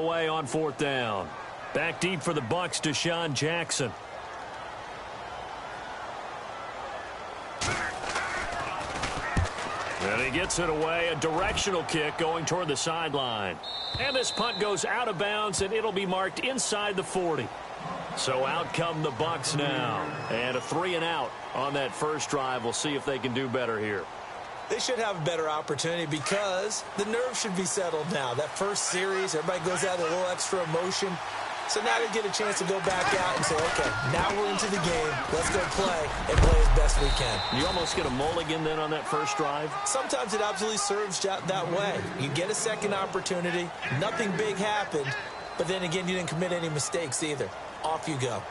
away on 4th down. Back deep for the Bucs, Deshaun Jackson. And he gets it away, a directional kick going toward the sideline. And this punt goes out of bounds, and it'll be marked inside the 40. So out come the Bucs now. And a 3-and-out on that first drive. We'll see if they can do better here. They should have a better opportunity because the nerves should be settled now. That first series, everybody goes out with a little extra emotion. So now they get a chance to go back out and say, okay, now we're into the game. Let's go play and play as best we can. You almost get a mulligan then on that first drive? Sometimes it absolutely serves that way. You get a second opportunity. Nothing big happened. But then again, you didn't commit any mistakes either. Off you go.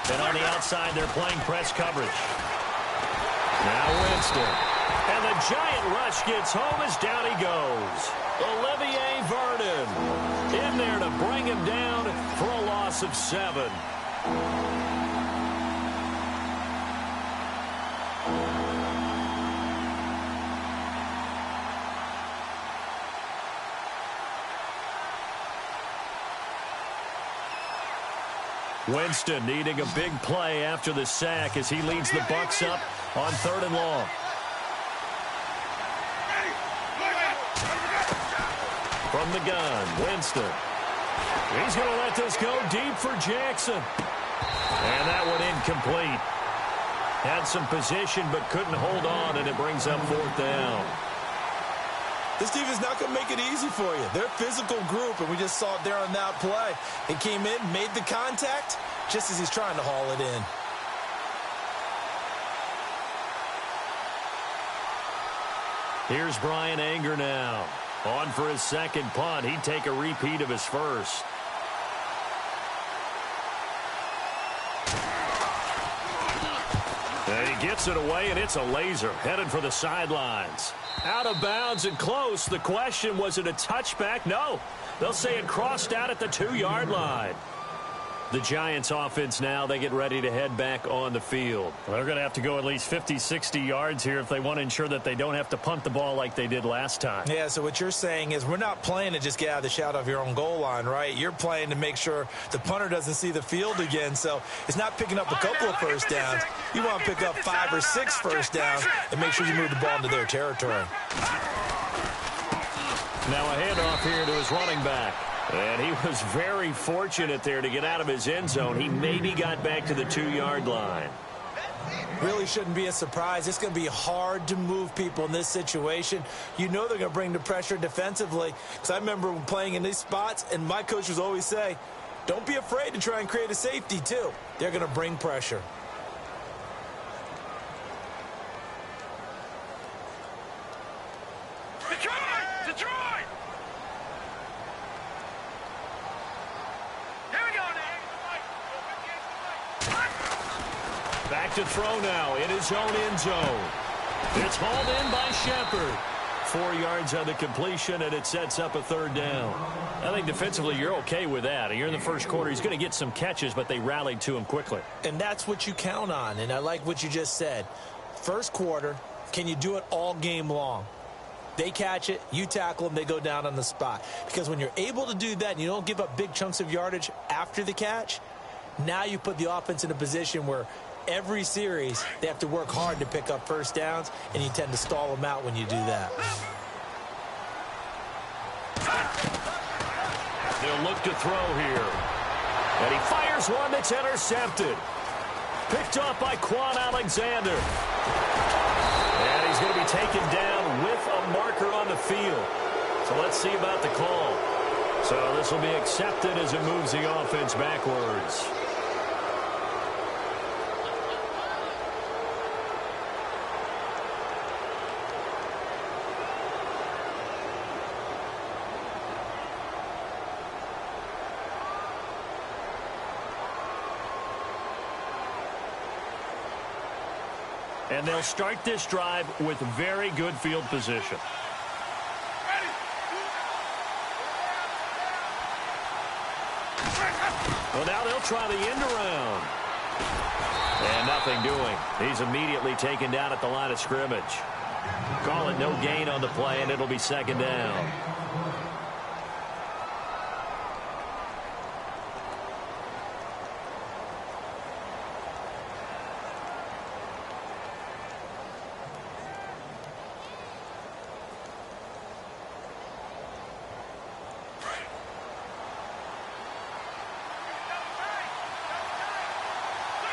And on the outside, they're playing press coverage. Now Winston. And the giant rush gets home as down he goes. Olivier Vernon in there to bring him down for a loss of 7. Winston needing a big play after the sack as he leads the Bucs up on 3rd and long. From the gun, Winston. He's going to let this go deep for Jackson. And that one incomplete. Had some position but couldn't hold on, and it brings up 4th down. This team is not going to make it easy for you. They're a physical group, and we just saw it there on that play. He came in, made the contact, just as he's trying to haul it in. Here's Brian Anger now. On for his second punt. He'd take a repeat of his first. And he gets it away, and it's a laser. Headed for the sidelines. Out of bounds and close. The question, was it a touchback? No. They'll say it crossed out at the 2-yard line. The Giants offense now, they get ready to head back on the field. Well, they're going to have to go at least 50, 60 yards here if they want to ensure that they don't have to punt the ball like they did last time. Yeah, so what you're saying is we're not playing to just get out of the shadow of your own goal line, right? You're playing to make sure the punter doesn't see the field again. So it's not picking up a couple of first downs. You want to pick up 5 or 6 first downs and make sure you move the ball into their territory. Now a handoff here to his running back. And he was very fortunate there to get out of his end zone. He maybe got back to the 2-yard line. Really shouldn't be a surprise. It's going to be hard to move people in this situation. You know they're going to bring the pressure defensively. Because I remember playing in these spots, and my coaches always say, don't be afraid to try and create a safety, too. They're going to bring pressure. Back to throw now in his own end zone. It's hauled in by Shepard. 4 yards on the completion, and it sets up a 3rd down. I think defensively you're okay with that. You're in the first quarter. He's going to get some catches, but they rallied to him quickly. And that's what you count on, and I like what you just said. First quarter, can you do it all game long? They catch it, you tackle them, they go down on the spot. Because when you're able to do that and you don't give up big chunks of yardage after the catch, now you put the offense in a position where every series they have to work hard to pick up first downs, and you tend to stall them out when you do that. They'll look to throw here. And he fires one that's intercepted. Picked up by Quan Alexander. And he's going to be taken down with a marker on the field. So let's see about the call. So this will be accepted as it moves the offense backwards. And they'll start this drive with very good field position. Well, now they'll try the end around. And nothing doing. He's immediately taken down at the line of scrimmage. Call it no gain on the play, and it'll be second down.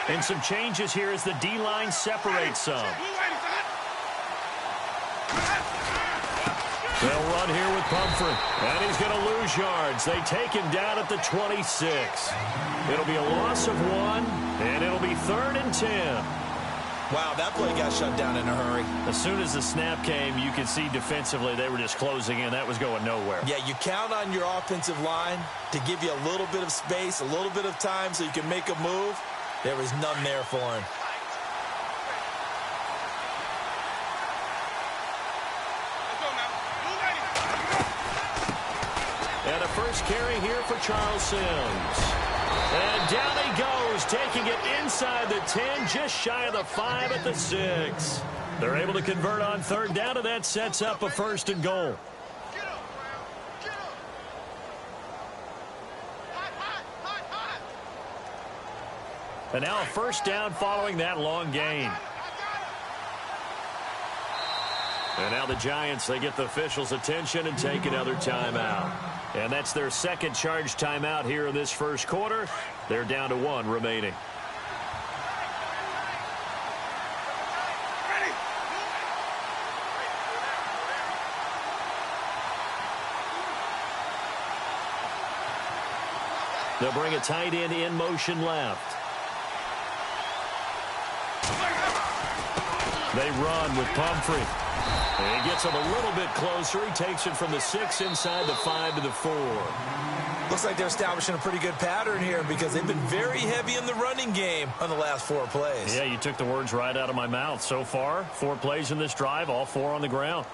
And some changes here as the D-line separates some. They'll run here with Pumphrey. And he's going to lose yards. They take him down at the 26. It'll be a loss of 1, and it'll be 3rd and 10. Wow, that play got shut down in a hurry. As soon as the snap came, you could see defensively they were just closing in. That was going nowhere. Yeah, you count on your offensive line to give you a little bit of space, a little bit of time so you can make a move. There was none there for him. And a first carry here for Charles Sims. And down he goes, taking it inside the 10, just shy of the 5 at the 6. They're able to convert on 3rd down, and that sets up a 1st and goal. And now a 1st down following that long gain. And now the Giants, they get the officials' attention and take another timeout. And that's their second charge timeout here in this first quarter. They're down to 1 remaining. They'll bring a tight end in motion left. They run with Pumphrey. And he gets him a little bit closer. He takes it from the 6 inside the 5 to the 4. Looks like they're establishing a pretty good pattern here because they've been very heavy in the running game on the last 4 plays. Yeah, you took the words right out of my mouth. So far, 4 plays in this drive, all 4 on the ground.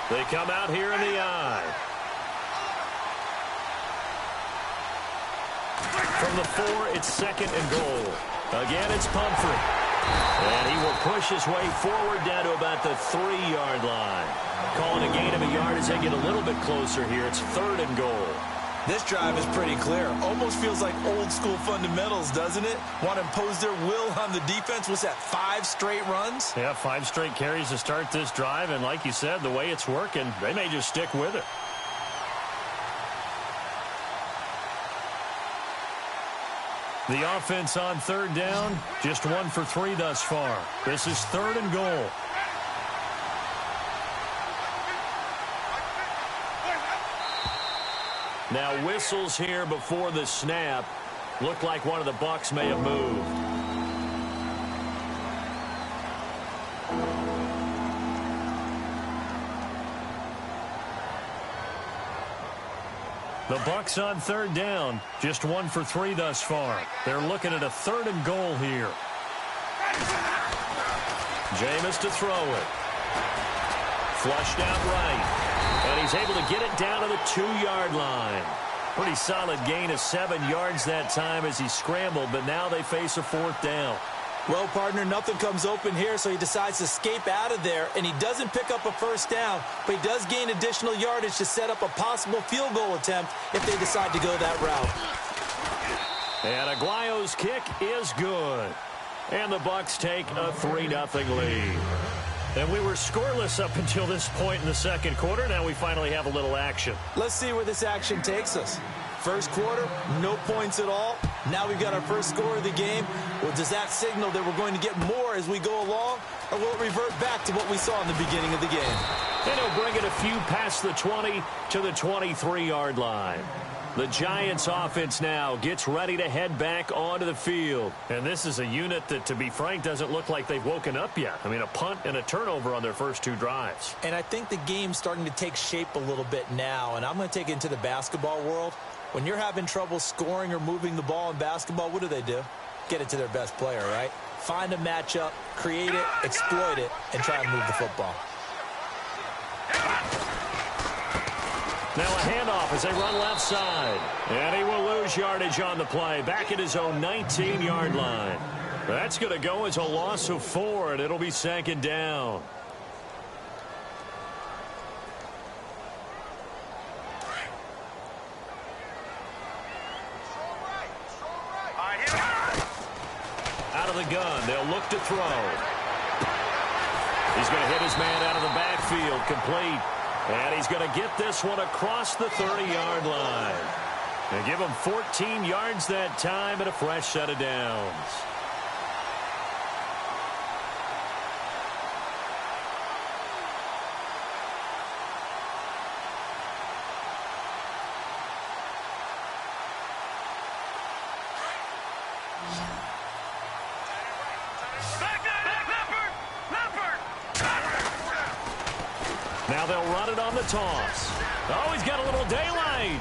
They come out here in the eye. From the 4, it's 2nd and goal. Again, it's Pumphrey. And he will push his way forward down to about the 3-yard line. Calling a gain of a yard as they get a little bit closer here. It's 3rd and goal. This drive is pretty clear. Almost feels like old school fundamentals, doesn't it? Want to impose their will on the defense. Was that 5 straight runs? Yeah, 5 straight carries to start this drive. And like you said, the way it's working, they may just stick with it. The offense on 3rd down, just 1 for 3 thus far. This is 3rd and goal. Now whistles here before the snap. Looked like one of the Bucs may have moved. The Bucs on 3rd down, just 1 for 3 thus far. They're looking at a 3rd and goal here. Jameis to throw it. Flushed out right. And he's able to get it down to the 2-yard line. Pretty solid gain of 7 yards that time as he scrambled, but now they face a 4th down. Well, partner, nothing comes open here, so he decides to escape out of there, and he doesn't pick up a 1st down, but he does gain additional yardage to set up a possible field goal attempt if they decide to go that route. And Aguayo's kick is good. And the Bucs take a 3-0 lead. And we were scoreless up until this point in the second quarter. Now we finally have a little action. Let's see where this action takes us. First quarter, no points at all. Now we've got our first score of the game. Well, does that signal that we're going to get more as we go along, or will it revert back to what we saw in the beginning of the game? And he'll bring it a few past the 20 to the 23-yard line. The Giants offense now gets ready to head back onto the field. And this is a unit that, to be frank, doesn't look like they've woken up yet. I mean, a punt and a turnover on their first two drives. And I think the game's starting to take shape a little bit now, and I'm going to take it into the basketball world. When you're having trouble scoring or moving the ball in basketball, what do? Get it to their best player, right? Find a matchup, create it, exploit it, and try and move the football. Now a handoff as they run left side. And he will lose yardage on the play. Back at his own 19-yard line. That's going to go as a loss of 4, and it'll be second down. Out of the gun, they'll look to throw. He's going to hit his man out of the backfield, complete. And he's going to get this one across the 30-yard line. And give him 14 yards that time and a fresh set of downs. Now they'll run it on the toss. Oh, he's got a little daylight.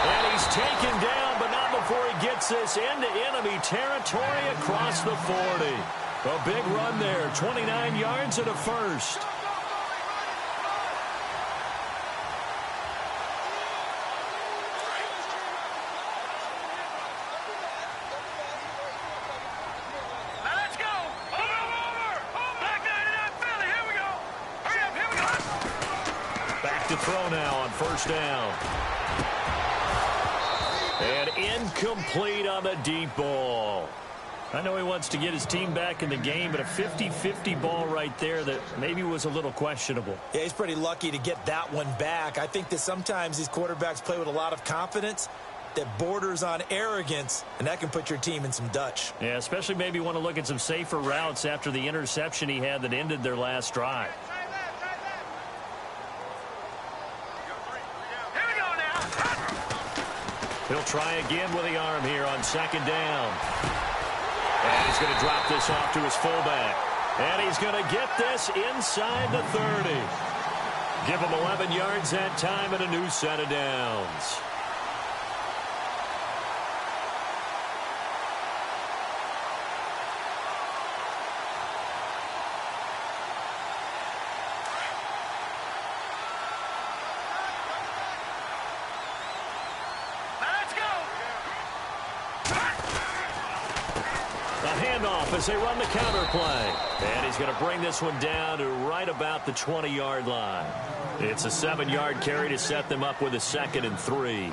And he's taken down, but not before he gets this into enemy territory across the 40. A big run there, 29 yards and a first. To throw now on first down. And incomplete on the deep ball. I know he wants to get his team back in the game, but a 50-50 ball right there that maybe was a little questionable. Yeah, he's pretty lucky to get that one back. I think that sometimes these quarterbacks play with a lot of confidence that borders on arrogance, and that can put your team in some Dutch. Yeah, especially maybe want to look at some safer routes after the interception he had that ended their last drive. He'll try again with the arm here on second down. And he's going to drop this off to his fullback. And he's going to get this inside the 30. Give him 11 yards that time and a new set of downs. As they run the counter play. And he's going to bring this one down to right about the 20-yard line. It's a 7-yard carry to set them up with a 2nd and 3. He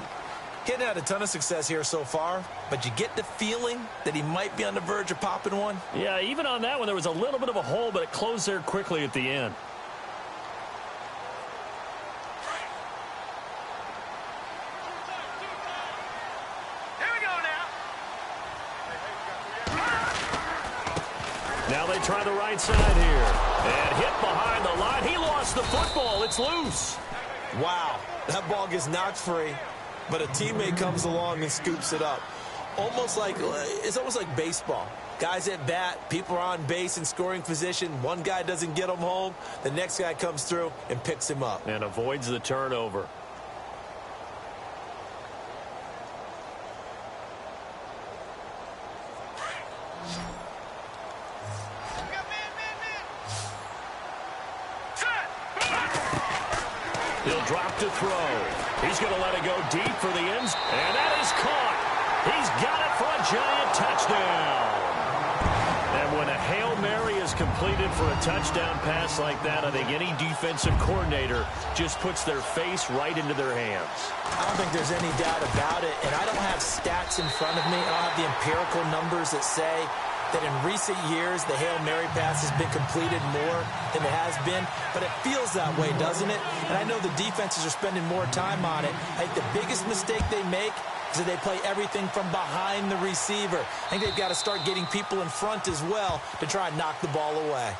hadn't had a ton of success here so far, but you get the feeling that he might be on the verge of popping one. Yeah, even on that one, there was a little bit of a hole, but it closed there quickly at the end. Now they try the right side here. And hit behind the line. He lost the football. It's loose. Wow. That ball gets knocked free, but a teammate comes along and scoops it up. It's almost like baseball. Guys at bat, people are on base in scoring position. One guy doesn't get him home. The next guy comes through and picks him up. And avoids the turnover. He'll drop to throw. He's going to let it go deep for the ends. And that is caught. He's got it for a giant touchdown. And when a Hail Mary is completed for a touchdown pass like that, I think any defensive coordinator just puts their face right into their hands. I don't think there's any doubt about it. And I don't have stats in front of me. I don't have the empirical numbers that say that in recent years the Hail Mary pass has been completed more than it has been, but it feels that way, doesn't it? And I know the defenses are spending more time on it. I think the biggest mistake they make is that they play everything from behind the receiver. I think they've got to start getting people in front as well to try and knock the ball away.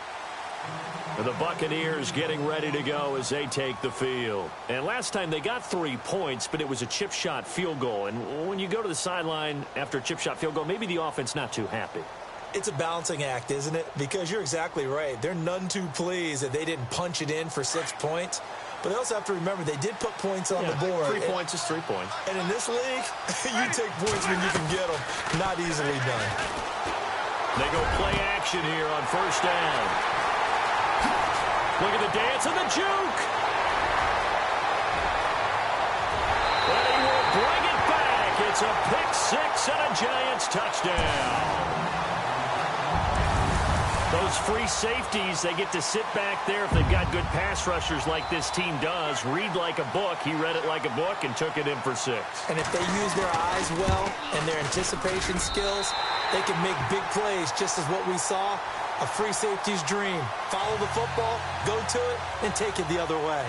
The Buccaneers getting ready to go as they take the field. And last time they got 3 points, but it was a chip shot field goal. And when you go to the sideline after a chip shot field goal, maybe the offense not too happy. It's a balancing act, isn't it? Because you're exactly right. They're none too pleased that they didn't punch it in for 6 points. But they also have to remember they did put points on the board. 3 points is 3 points. And in this league, you take points when you can get them. Not easily done. They go play action here on first down. Look at the dance and the juke. And he will bring it back. It's a pick six and a Giants touchdown. Those free safeties, they get to sit back there if they've got good pass rushers like this team does. Read like a book. He read it like a book and took it in for 6. And if they use their eyes well and their anticipation skills, they can make big plays, just as what we saw. A free safety's dream. Follow the football, go to it, and take it the other way.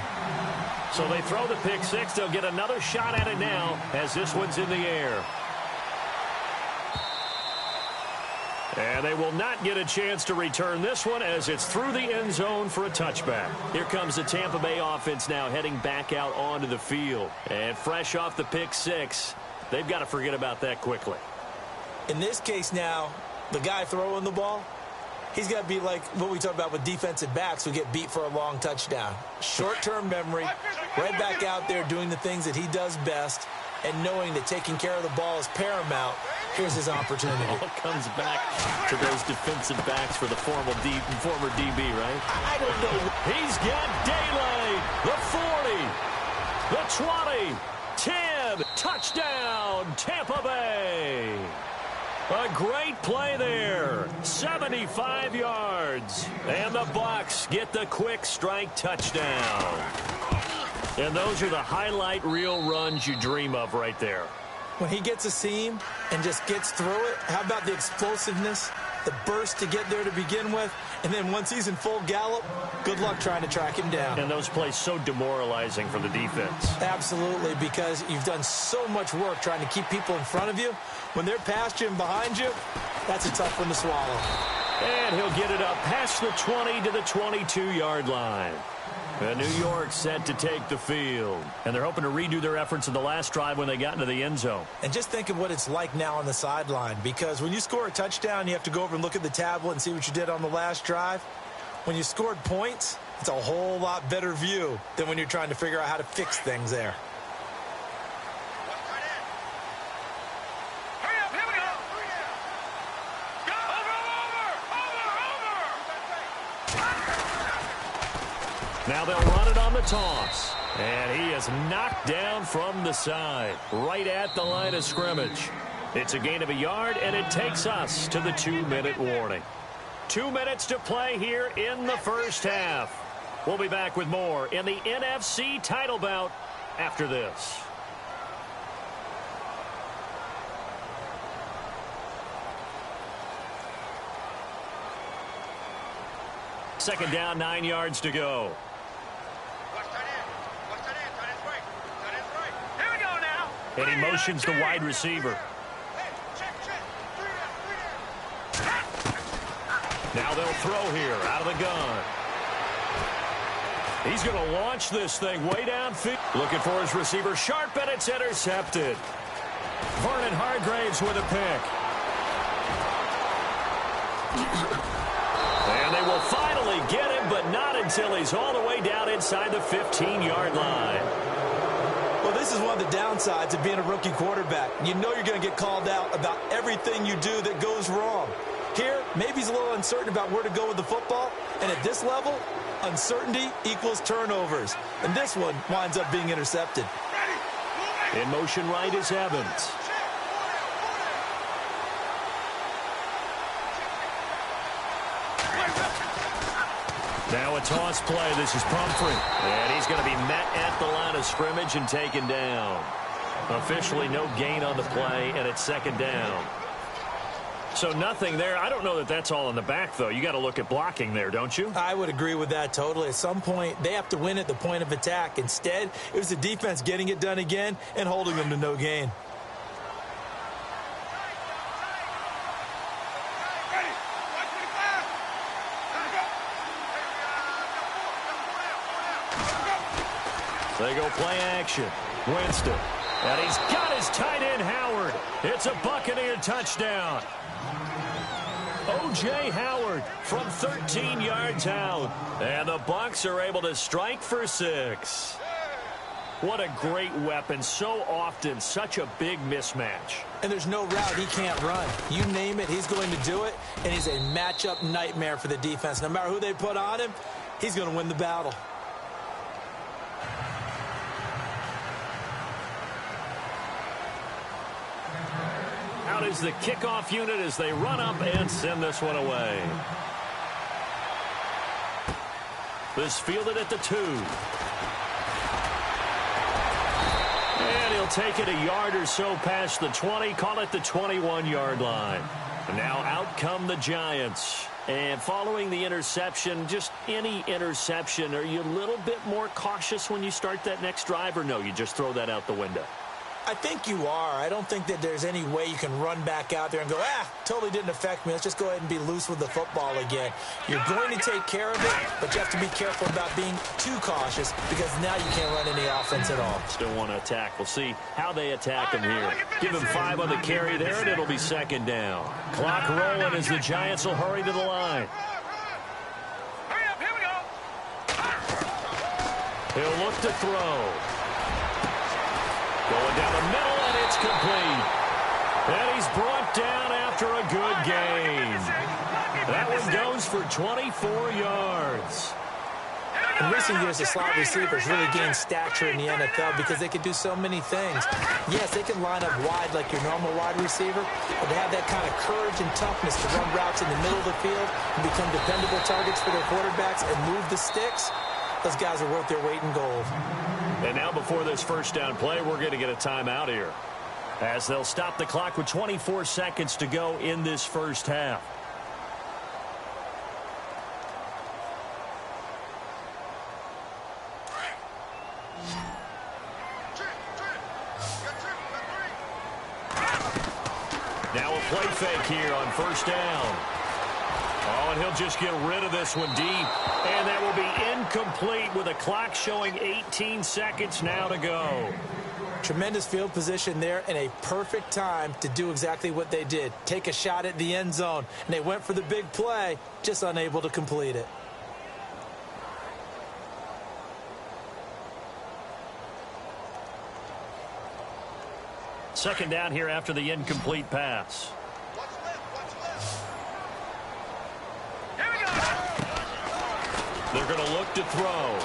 So they throw the pick six. They'll get another shot at it now as this one's in the air. And they will not get a chance to return this one as it's through the end zone for a touchback. Here comes the Tampa Bay offense now heading back out onto the field. And fresh off the pick six, they've got to forget about that quickly. In this case now, the guy throwing the ball, he's got to be like what we talk about with defensive backs who get beat for a long touchdown. Short-term memory, right back out there doing the things that he does best, and knowing that taking care of the ball is paramount. Here's his opportunity. It all comes back to those defensive backs for the former DB, right? I don't know. He's got daylight. The 40, the 20, 10, touchdown, Tampa Bay. A great play there. 75 yards. And the Bucs get the quick strike touchdown. And those are the highlight reel runs you dream of right there. When he gets a seam and just gets through it, how about the explosiveness, the burst to get there to begin with, and then once he's in full gallop, good luck trying to track him down. And those plays so demoralizing for the defense. Absolutely, because you've done so much work trying to keep people in front of you. When they're past you and behind you, that's a tough one to swallow. And he'll get it up past the 20 to the 22-yard line. And New York set to take the field. And they're hoping to redo their efforts in the last drive when they got into the end zone. And just think of what it's like now on the sideline. Because when you score a touchdown, you have to go over and look at the tablet and see what you did on the last drive. When you scored points, it's a whole lot better view than when you're trying to figure out how to fix things there. Now they'll run it on the toss. And he is knocked down from the side, right at the line of scrimmage. It's a gain of a yard, and it takes us to the 2-minute warning. 2 minutes to play here in the first half. We'll be back with more in the NFC title bout after this. Second down, 9 yards to go. And he motions the wide receiver. Now they'll throw here out of the gun. He's going to launch this thing way downfield. Looking for his receiver. Sharp, and it's intercepted. Vernon Hargreaves with a pick. And they will finally get him, but not until he's all the way down inside the 15-yard line. Well, this is one of the downsides of being a rookie quarterback. You know you're going to get called out about everything you do that goes wrong. Here, maybe he's a little uncertain about where to go with the football. And at this level, uncertainty equals turnovers. And this one winds up being intercepted. In motion right is Evans. Now a toss play. This is Pumphrey. And he's going to be met at the line of scrimmage and taken down. Officially no gain on the play, and it's second down. So nothing there. I don't know that that's all in the back, though. You got to look at blocking there, don't you? I would agree with that totally. At some point, they have to win at the point of attack. Instead, it was the defense getting it done again and holding them to no gain. They go play action. Winston. And he's got his tight end, Howard. It's a Buccaneer touchdown. O.J. Howard from 13 yards out. And the Bucs are able to strike for 6. What a great weapon. So often, such a big mismatch. And there's no route he can't run. You name it, he's going to do it. And he's a matchup nightmare for the defense. No matter who they put on him, he's going to win the battle. Out is the kickoff unit as they run up and send this one away. This fielded at the 2. And he'll take it a yard or so past the 20, call it the 21-yard line. And now out come the Giants. And following the interception, just any interception, are you a little bit more cautious when you start that next drive, or no, you just throw that out the window? I think you are. I don't think that there's any way you can run back out there and go, totally didn't affect me. Let's just go ahead and be loose with the football again. You're going to take care of it, but you have to be careful about being too cautious because now you can't run any offense at all. Still want to attack. We'll see how they attack him here. Give him 5 on the carry there, and it'll be second down. Clock rolling as the Giants will hurry to the line. He'll look to throw. Going down the middle, and it's complete. And he's brought down after a good gain. That one goes for 24 yards. In recent years, the slot receivers really gained stature in the NFL because they could do so many things. Yes, they can line up wide like your normal wide receiver, but to have that kind of courage and toughness to run routes in the middle of the field and become dependable targets for their quarterbacks and move the sticks, those guys are worth their weight in gold. And now before this first down play, we're going to get a timeout here, as they'll stop the clock with 24 seconds to go in this first half. Now a play fake here on first down. Oh, and he'll just get rid of this one deep. And that will be incomplete with a clock showing 18 seconds now to go. Tremendous field position there and a perfect time to do exactly what they did. Take a shot at the end zone. And they went for the big play, just unable to complete it. Second down here after the incomplete pass. They're going to look to throw.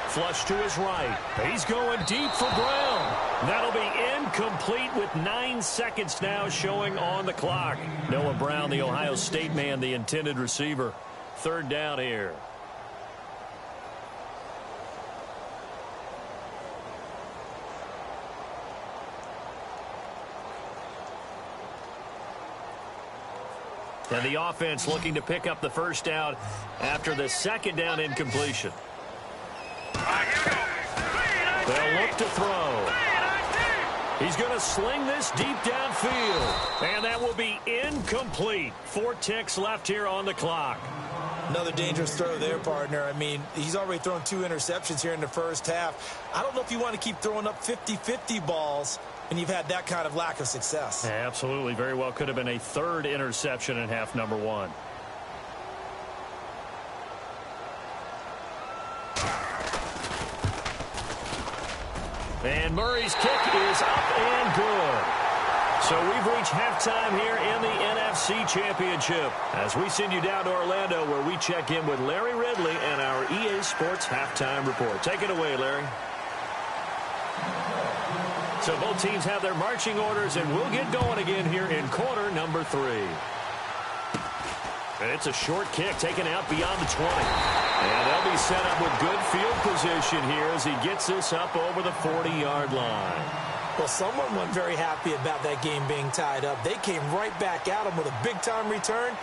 Flush to his right. He's going deep for Brown. That'll be incomplete with 9 seconds now showing on the clock. Noah Brown, the Ohio State man, the intended receiver. Third down here. And the offense looking to pick up the first down after the second down incompletion. They'll look to throw. He's going to sling this deep downfield. And that will be incomplete. 4 ticks left here on the clock. Another dangerous throw there, partner. I mean, he's already thrown 2 interceptions here in the first half. I don't know if you want to keep throwing up 50-50 balls when you've had that kind of lack of success. Absolutely. Very well could have been a 3rd interception in half number 1. And Murray's kick is up and good. So we've reached halftime here in the NFC Championship as we send you down to Orlando where we check in with Larry Ridley and our EA Sports Halftime Report. Take it away, Larry. So both teams have their marching orders, and we'll get going again here in quarter number 3. And it's a short kick taken out beyond the 20. And they'll be set up with good field position here as he gets this up over the 40-yard line. Well, someone wasn't very happy about that game being tied up. They came right back at him with a big-time return.